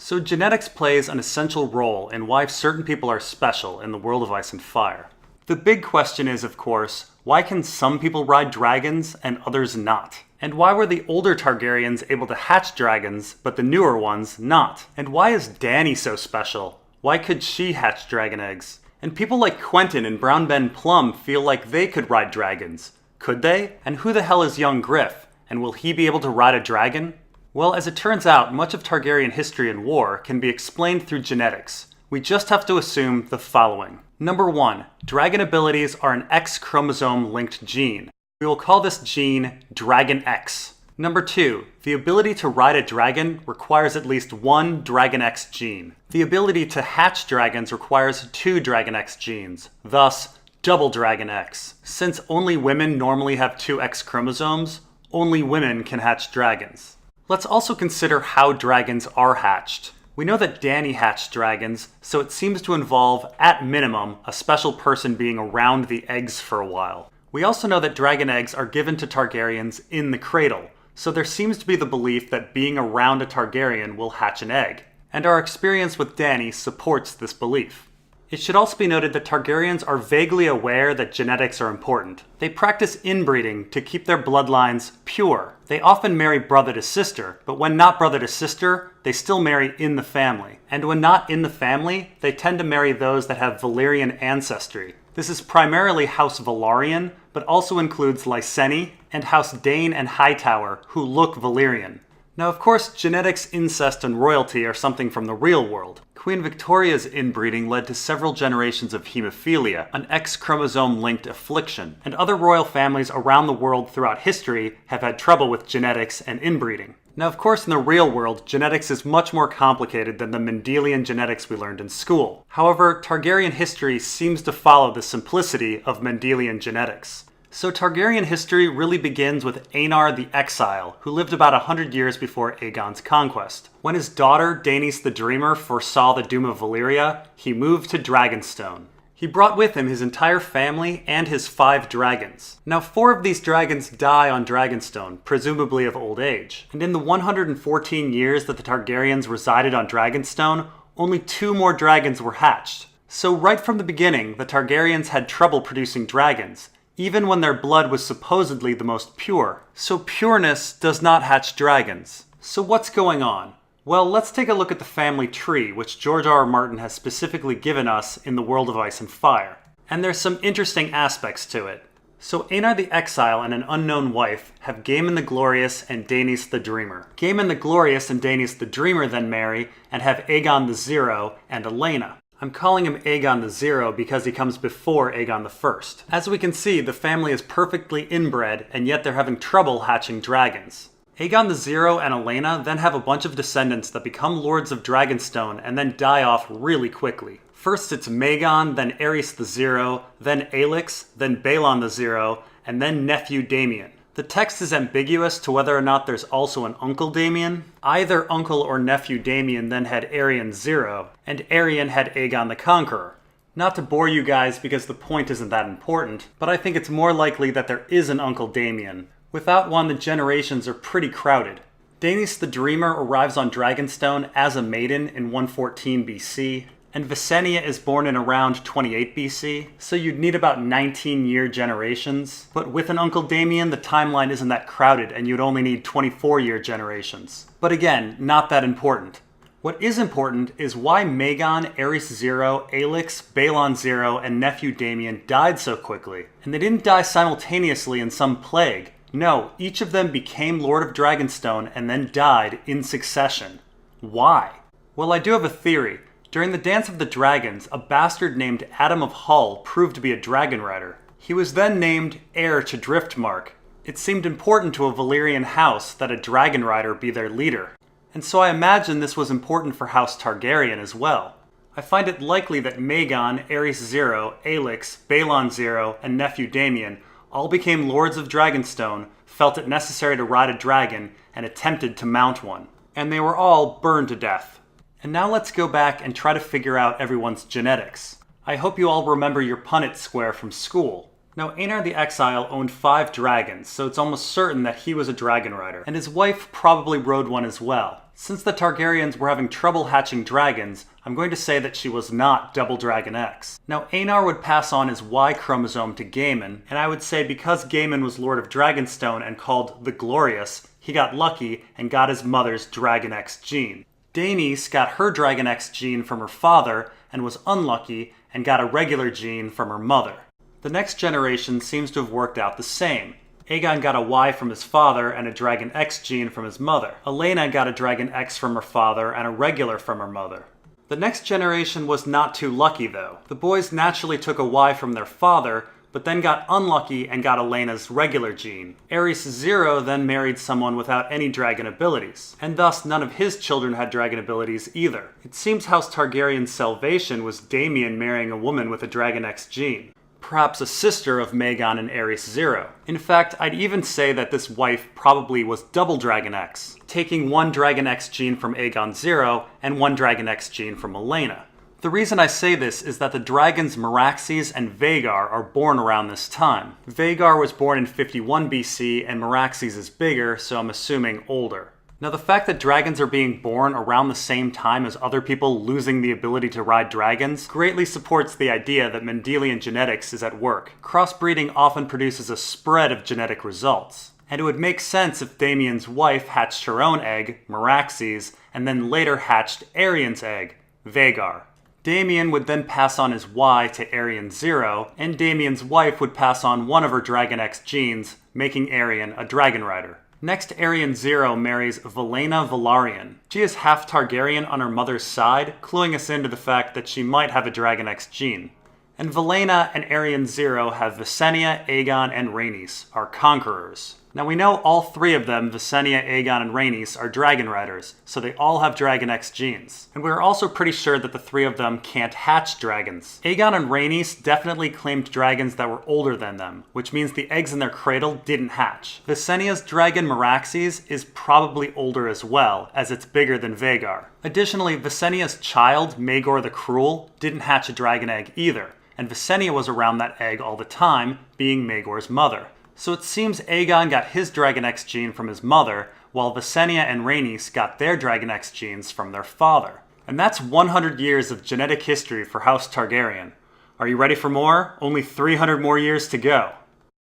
So genetics plays an essential role in why certain people are special in the world of Ice and Fire. The big question is, of course, why can some people ride dragons and others not? And why were the older Targaryens able to hatch dragons, but the newer ones not? And why is Dany so special? Why could she hatch dragon eggs? And people like Quentyn and Brown Ben Plum feel like they could ride dragons. Could they? And who the hell is young Griff? And will he be able to ride a dragon? Well, as it turns out, much of Targaryen history and war can be explained through genetics. We just have to assume the following. Number 1, dragon abilities are an X chromosome linked gene. We will call this gene Dragon X. Number 2, the ability to ride a dragon requires at least one Dragon X gene. The ability to hatch dragons requires 2 Dragon X genes, thus double Dragon X. Since only women normally have 2 X chromosomes, only women can hatch dragons. Let's also consider how dragons are hatched. We know that Dany hatched dragons, so it seems to involve, at minimum, a special person being around the eggs for a while. We also know that dragon eggs are given to Targaryens in the cradle, so there seems to be the belief that being around a Targaryen will hatch an egg, and our experience with Dany supports this belief. It should also be noted that Targaryens are vaguely aware that genetics are important. They practice inbreeding to keep their bloodlines pure. They often marry brother to sister, but when not brother to sister, they still marry in the family. And when not in the family, they tend to marry those that have Valyrian ancestry. This is primarily House Velaryon, but also includes Lyseni and House Dayne and Hightower, who look Valyrian. Now, of course, genetics, incest, and royalty are something from the real world. Queen Victoria's inbreeding led to several generations of hemophilia, an X-chromosome-linked affliction, and other royal families around the world throughout history have had trouble with genetics and inbreeding. Now, of course, in the real world, genetics is much more complicated than the Mendelian genetics we learned in school. However, Targaryen history seems to follow the simplicity of Mendelian genetics. So Targaryen history really begins with Aenar the Exile, who lived about 100 years before Aegon's conquest. When his daughter, Daenys the Dreamer, foresaw the doom of Valyria, he moved to Dragonstone. He brought with him his entire family and his 5 dragons. Now 4 of these dragons die on Dragonstone, presumably of old age. And in the 114 years that the Targaryens resided on Dragonstone, only 2 more dragons were hatched. So right from the beginning, the Targaryens had trouble producing dragons, even when their blood was supposedly the most pure. So pureness does not hatch dragons. So what's going on? Well, let's take a look at the family tree, which George R.R. Martin has specifically given us in the world of Ice and Fire. And there's some interesting aspects to it. So Aenar the Exile and an unknown wife have Gaemon the Glorious and Daenys the Dreamer. Gaemon the Glorious and Daenys the Dreamer then marry and have Aegon the Zero and Aelena. I'm calling him Aegon the Zero because he comes before Aegon the First. As we can see, the family is perfectly inbred, and yet they're having trouble hatching dragons. Aegon the Zero and Aelena then have a bunch of descendants that become Lords of Dragonstone and then die off really quickly. First it's Maeggon, then Aerys the Zero, then Aelix, then Balon the Zero, and then nephew Daemon. The text is ambiguous to whether or not there's also an Uncle Daemon. Either uncle or nephew Daemon then had Aerion Zero, and Aerion had Aegon the Conqueror. Not to bore you guys because the point isn't that important, but I think it's more likely that there is an Uncle Daemon. Without one, the generations are pretty crowded. Daenys the Dreamer arrives on Dragonstone as a maiden in 114 BC, and Visenya is born in around 28 BC, so you'd need about 19-year generations. But with an Uncle Daemon, the timeline isn't that crowded, and you'd only need 24-year generations. But again, not that important. What is important is why Maeggon, Aerys Zero, Aelix, Balon Zero, and nephew Daemon died so quickly. And they didn't die simultaneously in some plague. No, each of them became Lord of Dragonstone and then died in succession. Why? Well, I do have a theory. During the Dance of the Dragons, a bastard named Adam of Hull proved to be a dragon rider. He was then named heir to Driftmark. It seemed important to a Valyrian house that a dragon rider be their leader. And so I imagine this was important for House Targaryen as well. I find it likely that Maeggon, Aerys Zero, Aelix, Balon Zero, and nephew Daemon all became Lords of Dragonstone, felt it necessary to ride a dragon, and attempted to mount one. And they were all burned to death. And now let's go back and try to figure out everyone's genetics. I hope you all remember your Punnett square from school. Now, Aenar the Exile owned 5 dragons, so it's almost certain that he was a dragon rider, and his wife probably rode one as well. Since the Targaryens were having trouble hatching dragons, I'm going to say that she was not Double Dragon X. Now, Aenar would pass on his Y chromosome to Gaemon, and I would say because Gaemon was Lord of Dragonstone and called the Glorious, he got lucky and got his mother's Dragon X gene. Daenys got her Dragon X gene from her father and was unlucky and got a regular gene from her mother. The next generation seems to have worked out the same. Aegon got a Y from his father and a Dragon X gene from his mother. Aelena got a Dragon X from her father and a regular from her mother. The next generation was not too lucky though. The boys naturally took a Y from their father, but then got unlucky and got Aelena's regular gene. Aerys Zero then married someone without any dragon abilities, and thus none of his children had dragon abilities either. It seems House Targaryen's salvation was Daemon marrying a woman with a Dragon X gene. Perhaps a sister of Maegor and Aerys Zero. In fact, I'd even say that this wife probably was Double Dragon X, taking one Dragon X gene from Aegon Zero and one Dragon X gene from Aelena. The reason I say this is that the dragons Meraxes and Vhagar are born around this time. Vhagar was born in 51 BC and Meraxes is bigger, so I'm assuming older. Now, the fact that dragons are being born around the same time as other people losing the ability to ride dragons greatly supports the idea that Mendelian genetics is at work. Crossbreeding often produces a spread of genetic results. And it would make sense if Damien's wife hatched her own egg, Meraxes, and then later hatched Aerian's egg, Vhagar. Daemon would then pass on his Y to Aerion Zero, and Damien's wife would pass on one of her Dragon X genes, making Aerion a dragon rider. Next, Aerion Zero marries Valyna Velaryon. She is half Targaryen on her mother's side, cluing us into the fact that she might have a Dragon X gene. And Valyna and Aerion Zero have Visenya, Aegon, and Rhaenys, our conquerors. Now we know all three of them, Visenya, Aegon, and Rhaenys, are dragon riders, so they all have Dragon X genes. And we're also pretty sure that the three of them can't hatch dragons. Aegon and Rhaenys definitely claimed dragons that were older than them, which means the eggs in their cradle didn't hatch. Visenya's dragon Meraxes is probably older as well, as it's bigger than Vhagar. Additionally, Visenya's child, Maegor the Cruel, didn't hatch a dragon egg either, and Visenya was around that egg all the time, being Maegor's mother. So it seems Aegon got his Dragon X gene from his mother, while Visenya and Rhaenys got their Dragon X genes from their father. And that's 100 years of genetic history for House Targaryen. Are you ready for more? Only 300 more years to go.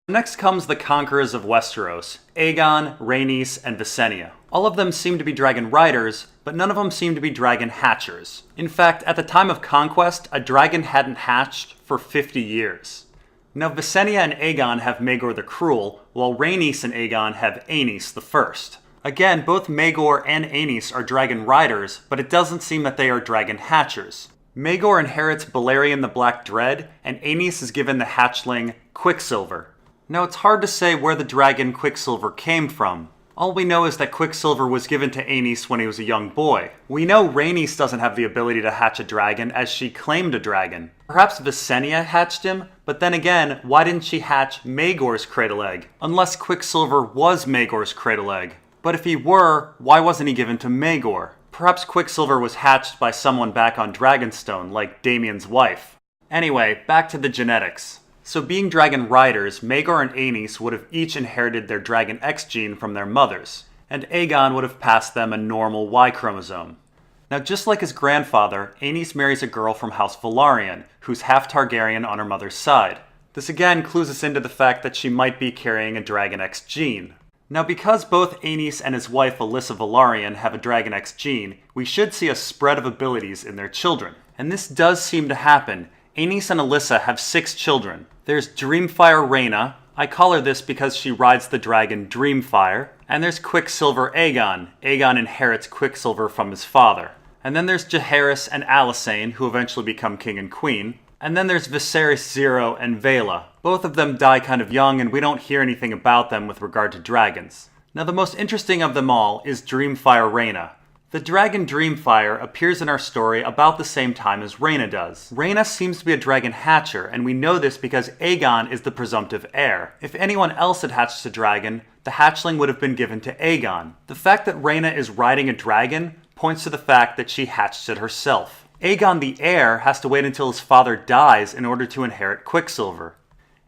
Next comes the conquerors of Westeros, Aegon, Rhaenys, and Visenya. All of them seem to be dragon riders, but none of them seem to be dragon hatchers. In fact, at the time of conquest, a dragon hadn't hatched for 50 years. Now, Visenya and Aegon have Maegor the Cruel, while Rhaenys and Aegon have Aenys the First. Again, both Maegor and Aenys are dragon riders, but it doesn't seem that they are dragon hatchers. Maegor inherits Balerion the Black Dread, and Aenys is given the hatchling Quicksilver. Now, it's hard to say where the dragon Quicksilver came from. All we know is that Quicksilver was given to Aenys when he was a young boy. We know Rhaenys doesn't have the ability to hatch a dragon, as she claimed a dragon. Perhaps Visenya hatched him, but then again, why didn't she hatch Maegor's cradle egg? Unless Quicksilver was Maegor's cradle egg. But if he were, why wasn't he given to Maegor? Perhaps Quicksilver was hatched by someone back on Dragonstone, like Damien's wife. Anyway, back to the genetics. So being dragon riders, Maegor and Aenys would have each inherited their Dragon X gene from their mothers, and Aegon would have passed them a normal Y chromosome. Now, just like his grandfather, Aenys marries a girl from House Velaryon, who's half Targaryen on her mother's side. This again clues us into the fact that she might be carrying a Dragon X gene. Now, because both Aenys and his wife Alyssa Velaryon have a Dragon X gene, we should see a spread of abilities in their children. And this does seem to happen. Aenys and Alyssa have 6 children. There's Dreamfire Rhaena. I call her this because she rides the dragon Dreamfire. And there's Quicksilver Aegon. Aegon inherits Quicksilver from his father. And then there's Jaehaerys and Alysanne, who eventually become king and queen. And then there's Viserys Zero and Vhaela. Both of them die kind of young, and we don't hear anything about them with regard to dragons. Now, the most interesting of them all is Dreamfire Rhaena. The dragon Dreamfire appears in our story about the same time as Rhaena does. Rhaena seems to be a dragon hatcher, and we know this because Aegon is the presumptive heir. If anyone else had hatched a dragon, the hatchling would have been given to Aegon. The fact that Rhaena is riding a dragon points to the fact that she hatched it herself. Aegon the heir has to wait until his father dies in order to inherit Quicksilver.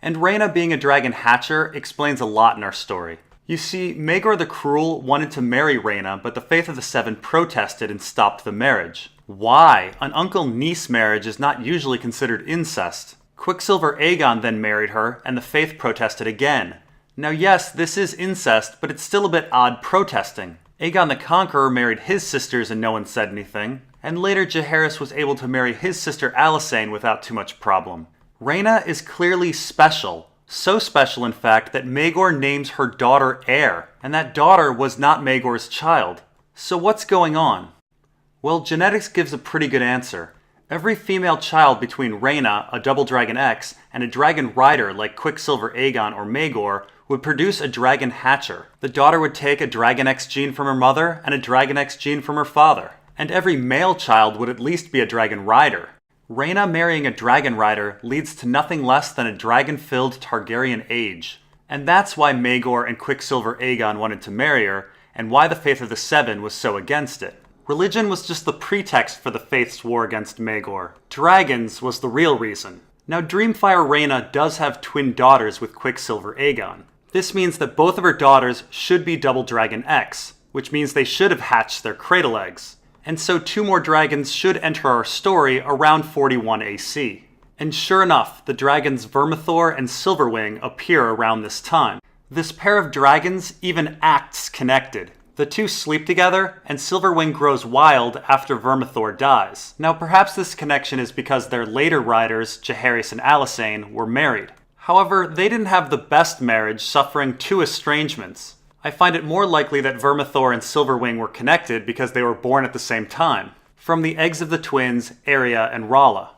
And Rhaena being a dragon hatcher explains a lot in our story. You see, Maegor the Cruel wanted to marry Rhaena, but the Faith of the Seven protested and stopped the marriage. Why? An uncle-niece marriage is not usually considered incest. Quicksilver Aegon then married her, and the Faith protested again. Now yes, this is incest, but it's still a bit odd protesting. Aegon the Conqueror married his sisters and no one said anything, and later Jaehaerys was able to marry his sister Alysanne without too much problem. Rhaena is clearly special. So special, in fact, that Maegor names her daughter Heir, and that daughter was not Maegor's child. So what's going on? Well, genetics gives a pretty good answer. Every female child between Rhaena, a double Dragon X, and a dragon rider like Quicksilver Aegon or Maegor would produce a dragon hatcher. The daughter would take a Dragon X gene from her mother and a Dragon X gene from her father. And every male child would at least be a dragon rider. Rhaena marrying a dragon rider leads to nothing less than a dragon-filled Targaryen age. And that's why Maegor and Quicksilver Aegon wanted to marry her, and why the Faith of the Seven was so against it. Religion was just the pretext for the Faith's war against Maegor. Dragons was the real reason. Now Dreamfire Rhaena does have twin daughters with Quicksilver Aegon. This means that both of her daughters should be Double Dragon X, which means they should have hatched their cradle eggs. And so 2 more dragons should enter our story around 41 AC. And sure enough, the dragons Vermithor and Silverwing appear around this time. This pair of dragons even acts connected. The two sleep together, and Silverwing grows wild after Vermithor dies. Now perhaps this connection is because their later riders, Jaehaerys and Alysanne, were married. However, they didn't have the best marriage, suffering 2 estrangements. I find it more likely that Vermithor and Silverwing were connected because they were born at the same time, from the eggs of the twins, Arya and Rhaella.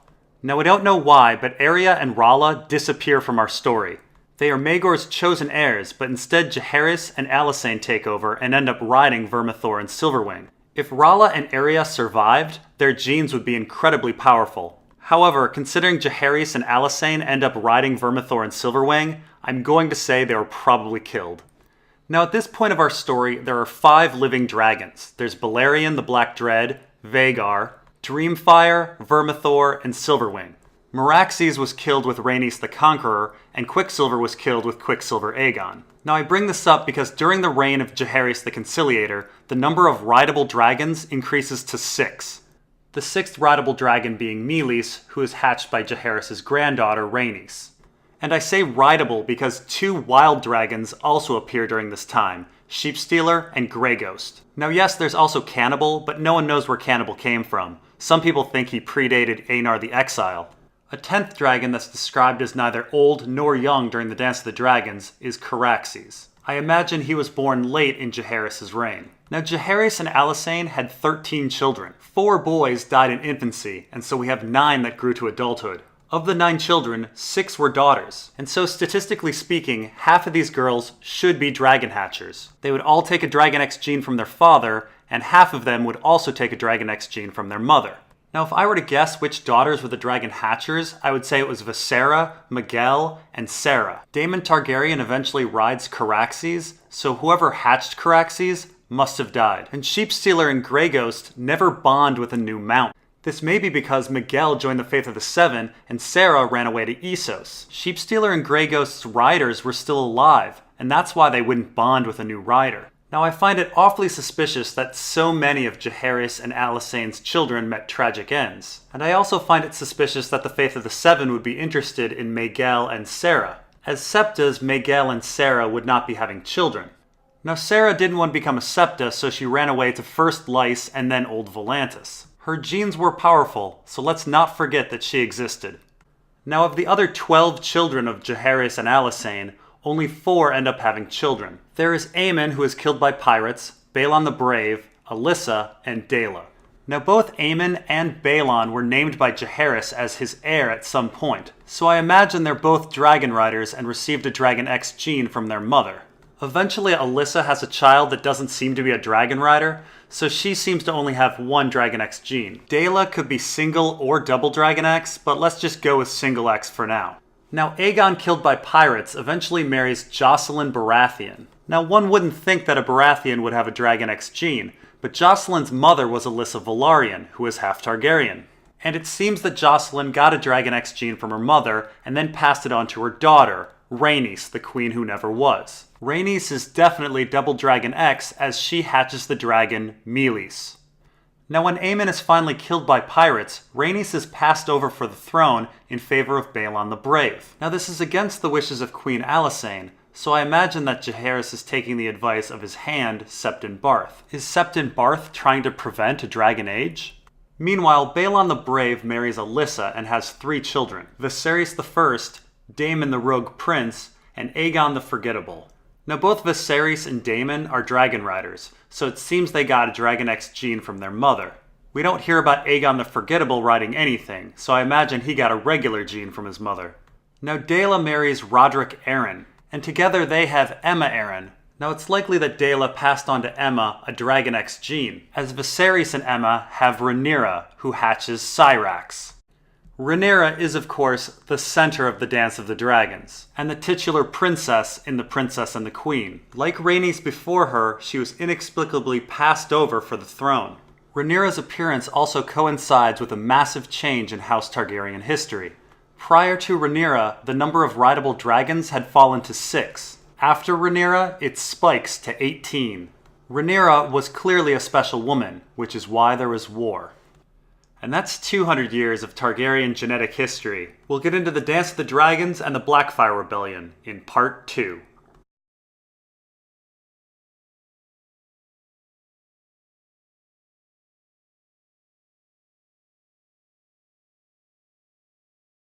Now we don't know why, but Arya and Rhaella disappear from our story. They are Maegor's chosen heirs, but instead Jaehaerys and Alysanne take over and end up riding Vermithor and Silverwing. If Rhaella and Arya survived, their genes would be incredibly powerful. However, considering Jaehaerys and Alysanne end up riding Vermithor and Silverwing, I'm going to say they were probably killed. Now at this point of our story, there are 5 living dragons. There's Balerion the Black Dread, Vhagar, Dreamfire, Vermithor, and Silverwing. Meraxes was killed with Rhaenys the Conqueror, and Quicksilver was killed with Quicksilver Aegon. Now I bring this up because during the reign of Jaehaerys the Conciliator, the number of rideable dragons increases to 6. The 6th rideable dragon being Meleys, who is hatched by Jaehaerys' granddaughter Rhaenys. And I say rideable because 2 wild dragons also appear during this time, Sheepstealer and Grey Ghost. Now yes, there's also Cannibal, but no one knows where Cannibal came from. Some people think he predated Aenar the Exile. A 10th dragon that's described as neither old nor young during the Dance of the Dragons is Caraxes. I imagine he was born late in Jaehaerys' reign. Now Jaehaerys and Alysanne had 13 children. 4 boys died in infancy, and so we have 9 that grew to adulthood. Of the 9 children, 6 were daughters, and so statistically speaking, half of these girls should be dragon hatchers. They would all take a Dragon X gene from their father, and half of them would also take a Dragon X gene from their mother. Now if I were to guess which daughters were the dragon hatchers, I would say it was Visera, Miguel, and Sarah. Daemon Targaryen eventually rides Caraxes, so whoever hatched Caraxes must have died. And Sheepstealer and Grey Ghost never bond with a new mount. This may be because Miguel joined the Faith of the Seven and Sarah ran away to Essos. Sheepstealer and Grey Ghost's riders were still alive, and that's why they wouldn't bond with a new rider. Now I find it awfully suspicious that so many of Jaehaerys and Alysanne's children met tragic ends. And I also find it suspicious that the Faith of the Seven would be interested in Miguel and Sarah. As Septas, Miguel and Sarah would not be having children. Now Sarah didn't want to become a Septa, so she ran away to first Lys and then Old Volantis. Her genes were powerful, so let's not forget that she existed. Now of the other 12 children of Jaehaerys and Alysanne, only 4 end up having children. There is Aemon, who is killed by pirates, Balon the Brave, Alyssa, and Daela. Now both Aemon and Balon were named by Jaehaerys as his heir at some point, so I imagine they're both dragon riders and received a Dragon X gene from their mother. Eventually Alyssa has a child that doesn't seem to be a dragon rider, so she seems to only have 1 Dragon X gene. Daela could be single or double Dragon X, but let's just go with single X for now. Now Aegon, killed by pirates, eventually marries Jocelyn Baratheon. Now one wouldn't think that a Baratheon would have a Dragon X gene, but Jocelyn's mother was Alyssa Velaryon, who is half Targaryen. And it seems that Jocelyn got a Dragon X gene from her mother and then passed it on to her daughter, Rhaenys, the queen who never was. Rhaenys is definitely Double Dragon X as she hatches the dragon Meleys. Now when Aemon is finally killed by pirates, Rhaenys is passed over for the throne in favor of Balon the Brave. Now this is against the wishes of Queen Alysanne, so I imagine that Jaehaerys is taking the advice of his hand, Septon Barth. Is Septon Barth trying to prevent a dragon age? Meanwhile, Balon the Brave marries Alyssa and has 3 children, Viserys I, Daemon the Rogue Prince, and Aegon the Forgettable. Now both Viserys and Daemon are dragon riders, so it seems they got a Dragon X gene from their mother. We don't hear about Aegon the Forgettable riding anything, so I imagine he got a regular gene from his mother. Now Daela marries Roderick Arryn, and together they have Aemma Arryn. Now it's likely that Daela passed on to Aemma a Dragon X gene, as Viserys and Aemma have Rhaenyra, who hatches Syrax. Rhaenyra is, of course, the center of the Dance of the Dragons, and the titular princess in The Princess and the Queen. Like Rhaenys before her, she was inexplicably passed over for the throne. Rhaenyra's appearance also coincides with a massive change in House Targaryen history. Prior to Rhaenyra, the number of rideable dragons had fallen to 6. After Rhaenyra, it spikes to 18. Rhaenyra was clearly a special woman, which is why there was war. And that's 200 years of Targaryen genetic history. We'll get into the Dance of the Dragons and the Blackfyre Rebellion in Part 2.